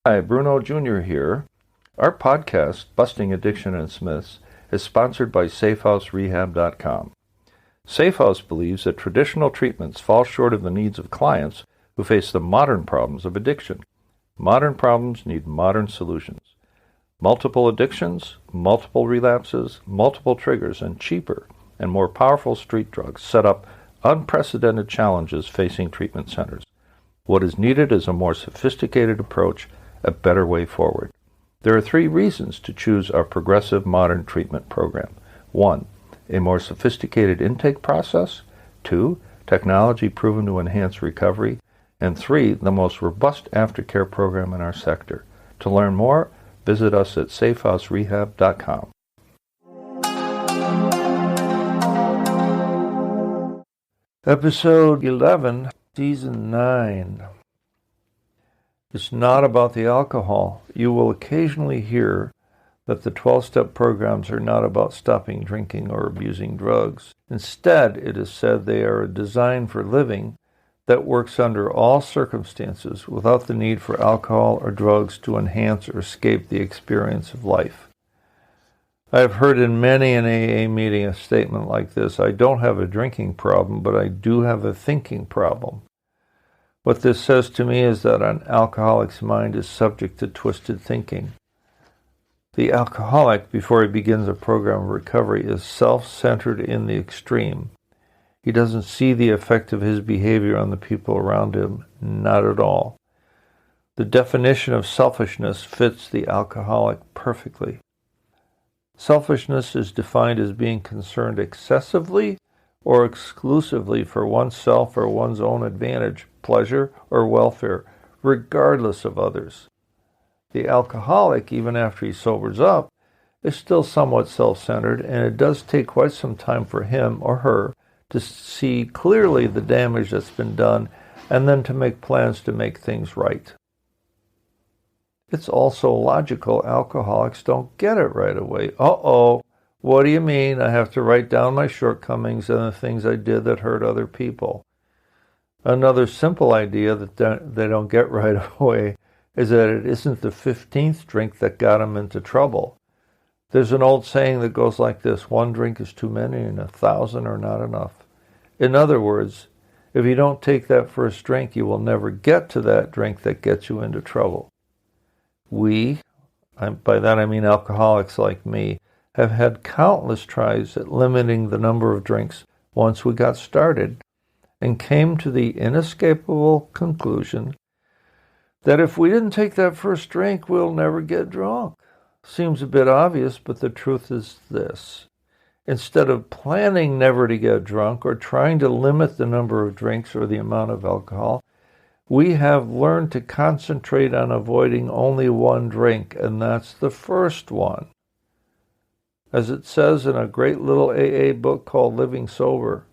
Hi, Bruno Jr. here. Our podcast, Busting Addiction and Myths, is sponsored by SafeHouseRehab.com. SafeHouse believes that traditional treatments fall short of the needs of clients who face the modern problems of addiction. Modern problems need modern solutions. Multiple addictions, multiple relapses, multiple triggers, and cheaper and more powerful street drugs set up unprecedented challenges facing treatment centers. What is needed is a more sophisticated approach, a better way forward. There are 3 reasons to choose our progressive modern treatment program. 1, a more sophisticated intake process. 2, technology proven to enhance recovery. And 3, the most robust aftercare program in our sector. To learn more, visit us at safehouserehab.com. Episode 11, Season 9. It's not about the alcohol. You will occasionally hear that the 12-step programs are not about stopping drinking or abusing drugs. Instead, it is said they are a design for living that works under all circumstances without the need for alcohol or drugs to enhance or escape the experience of life. I have heard in many an AA meeting a statement like this: I don't have a drinking problem, but I do have a thinking problem. What this says to me is that an alcoholic's mind is subject to twisted thinking. The alcoholic, before he begins a program of recovery, is self-centered in the extreme. He doesn't see the effect of his behavior on the people around him, not at all. The definition of selfishness fits the alcoholic perfectly. Selfishness is defined as being concerned excessively or exclusively for oneself or one's own advantage, pleasure, or welfare, regardless of others. The alcoholic, even after he sobers up, is still somewhat self-centered, and it does take quite some time for him or her to see clearly the damage that's been done and then to make plans to make things right. It's also logical alcoholics don't get it right away. What do you mean I have to write down my shortcomings and the things I did that hurt other people? Another simple idea that they don't get right away is that it isn't the 15th drink that got them into trouble. There's an old saying that goes like this: 1 drink is too many and 1,000 are not enough. In other words, if you don't take that first drink, you will never get to that drink that gets you into trouble. By that I mean alcoholics like me, have had countless tries at limiting the number of drinks once we got started, and came to the inescapable conclusion that if we didn't take that first drink, we'll never get drunk. Seems a bit obvious, but the truth is this. Instead of planning never to get drunk or trying to limit the number of drinks or the amount of alcohol, we have learned to concentrate on avoiding only 1 drink, and that's the first one. As it says in a great little AA book called Living Sober.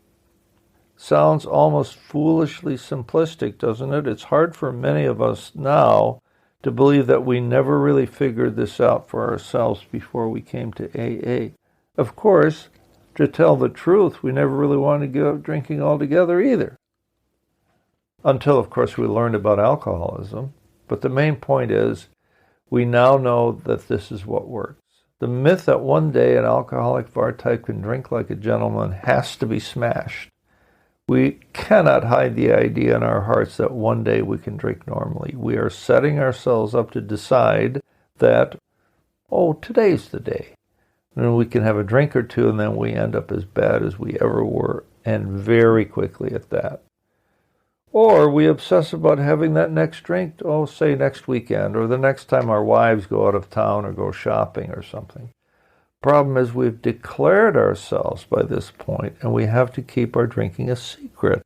Sounds almost foolishly simplistic, doesn't it? It's hard for many of us now to believe that we never really figured this out for ourselves before we came to AA. Of course, to tell the truth, we never really wanted to give up drinking altogether either. Until, of course, we learned about alcoholism. But the main point is, we now know that this is what works. The myth that one day an alcoholic of our type can drink like a gentleman has to be smashed. We cannot hide the idea in our hearts that one day we can drink normally. We are setting ourselves up to decide that, today's the day. And we can have a drink or two and then we end up as bad as we ever were, and very quickly at that. Or we obsess about having that next drink, say next weekend, or the next time our wives go out of town or go shopping or something. Problem is, we've declared ourselves by this point, and we have to keep our drinking a secret.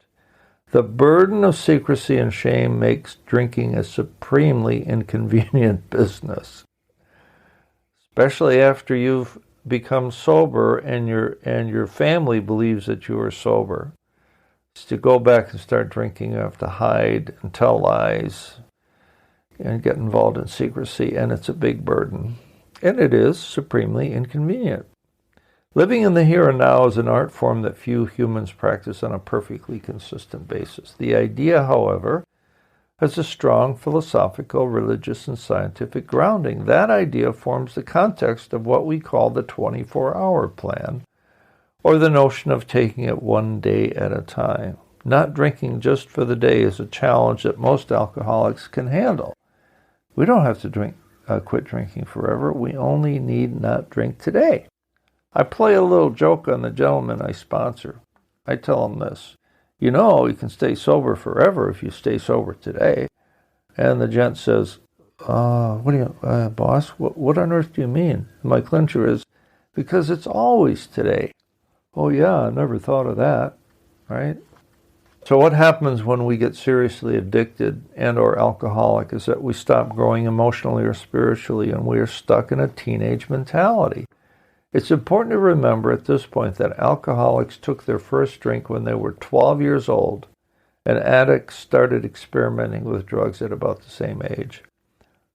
The burden of secrecy and shame makes drinking a supremely inconvenient business, especially after you've become sober and your family believes that you are sober. To go back and start drinking, you have to hide and tell lies and get involved in secrecy, and it's a big burden. And it is supremely inconvenient. Living in the here and now is an art form that few humans practice on a perfectly consistent basis. The idea, however, has a strong philosophical, religious, and scientific grounding. That idea forms the context of what we call the 24-hour plan, or the notion of taking it one day at a time. Not drinking just for the day is a challenge that most alcoholics can handle. We don't have to quit drinking forever. We only need not drink today. I play a little joke on the gentleman I sponsor. I tell him this: you can stay sober forever if you stay sober today. And the gent says, what do you, boss, what on earth do you mean? My clincher is, because it's always today. Oh yeah, I never thought of that, right? So what happens when we get seriously addicted and or alcoholic is that we stop growing emotionally or spiritually, and we are stuck in a teenage mentality. It's important to remember at this point that alcoholics took their first drink when they were 12 years old, and addicts started experimenting with drugs at about the same age.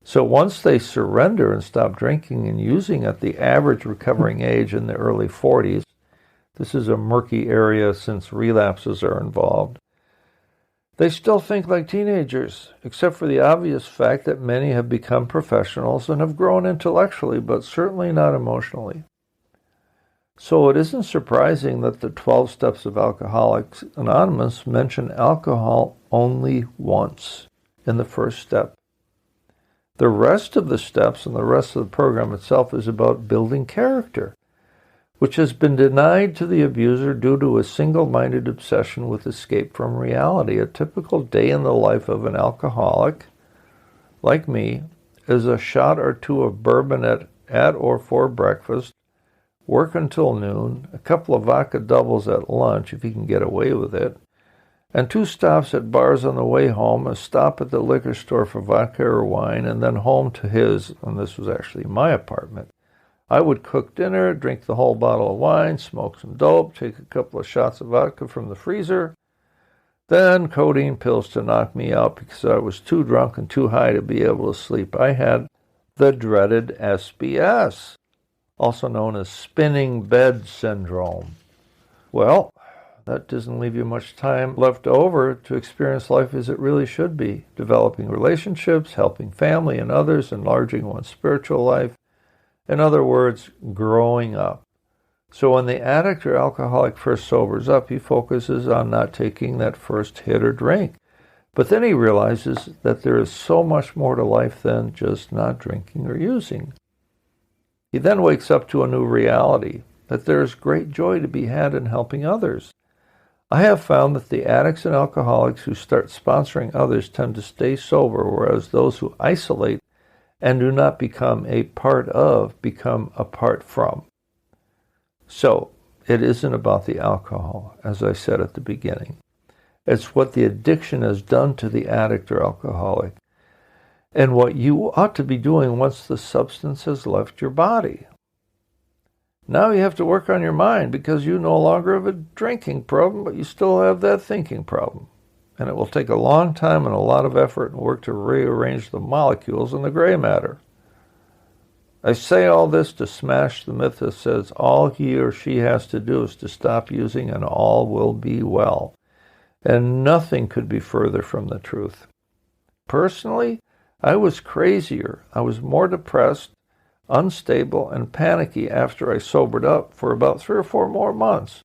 So once they surrender and stop drinking and using at the average recovering age in the early 40s, this is a murky area since relapses are involved, they still think like teenagers, except for the obvious fact that many have become professionals and have grown intellectually, but certainly not emotionally. So it isn't surprising that the 12 Steps of Alcoholics Anonymous mention alcohol only once in the first step. The rest of the steps and the rest of the program itself is about building character, which has been denied to the abuser due to a single-minded obsession with escape from reality. A typical day in the life of an alcoholic, like me, is a shot or two of bourbon at or for breakfast, work until noon, a couple of vodka doubles at lunch, if you can get away with it, and 2 stops at bars on the way home, a stop at the liquor store for vodka or wine, and then home to his, and this was actually my apartment. I would cook dinner, drink the whole bottle of wine, smoke some dope, take a couple of shots of vodka from the freezer, then codeine pills to knock me out because I was too drunk and too high to be able to sleep. I had the dreaded SBS, also known as spinning bed syndrome. Well, that doesn't leave you much time left over to experience life as it really should be, developing relationships, helping family and others, enlarging one's spiritual life. In other words, growing up. So when the addict or alcoholic first sobers up, he focuses on not taking that first hit or drink. But then he realizes that there is so much more to life than just not drinking or using. He then wakes up to a new reality, that there is great joy to be had in helping others. I have found that the addicts and alcoholics who start sponsoring others tend to stay sober, whereas those who isolate and do not become a part of, become apart from. So, it isn't about the alcohol, as I said at the beginning. It's what the addiction has done to the addict or alcoholic, and what you ought to be doing once the substance has left your body. Now you have to work on your mind, because you no longer have a drinking problem, but you still have that thinking problem. And it will take a long time and a lot of effort and work to rearrange the molecules in the gray matter. I say all this to smash the myth that says all he or she has to do is to stop using and all will be well. And nothing could be further from the truth. Personally, I was crazier. I was more depressed, unstable, and panicky after I sobered up for about 3 or 4 more months,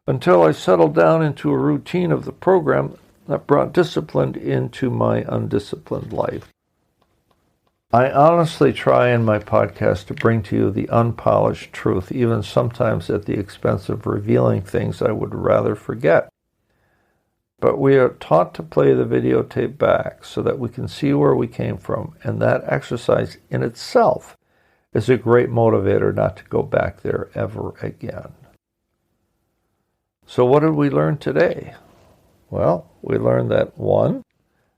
until I settled down into a routine of the program that brought discipline into my undisciplined life. I honestly try in my podcast to bring to you the unpolished truth, even sometimes at the expense of revealing things I would rather forget. But we are taught to play the videotape back so that we can see where we came from, and that exercise in itself is a great motivator not to go back there ever again. So what did we learn today? Well, we learned that 1,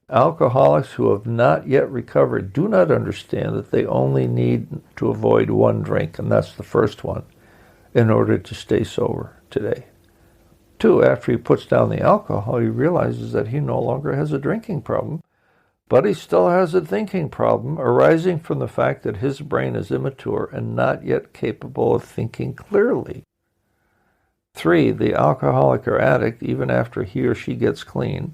alcoholics who have not yet recovered do not understand that they only need to avoid 1 drink, and that's the first one, in order to stay sober today. 2, after he puts down the alcohol, he realizes that he no longer has a drinking problem, but he still has a thinking problem arising from the fact that his brain is immature and not yet capable of thinking clearly. 3, the alcoholic or addict, even after he or she gets clean,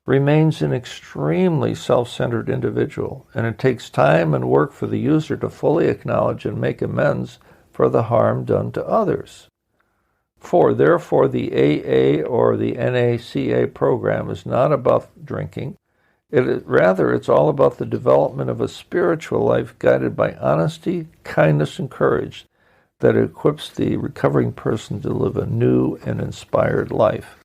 remains an extremely self-centered individual, and it takes time and work for the user to fully acknowledge and make amends for the harm done to others. 4. Therefore, the AA or the NACA program is not about drinking. Rather, it's all about the development of a spiritual life guided by honesty, kindness, and courage that equips the recovering person to live a new and inspired life.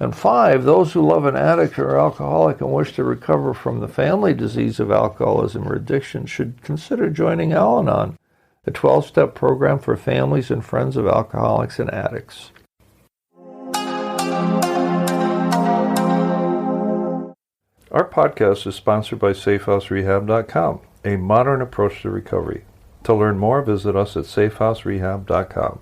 And 5, those who love an addict or alcoholic and wish to recover from the family disease of alcoholism or addiction should consider joining Al-Anon, a 12-step program for families and friends of alcoholics and addicts. Our podcast is sponsored by SafeHouseRehab.com, a modern approach to recovery. To learn more, visit us at SafeHouseRehab.com.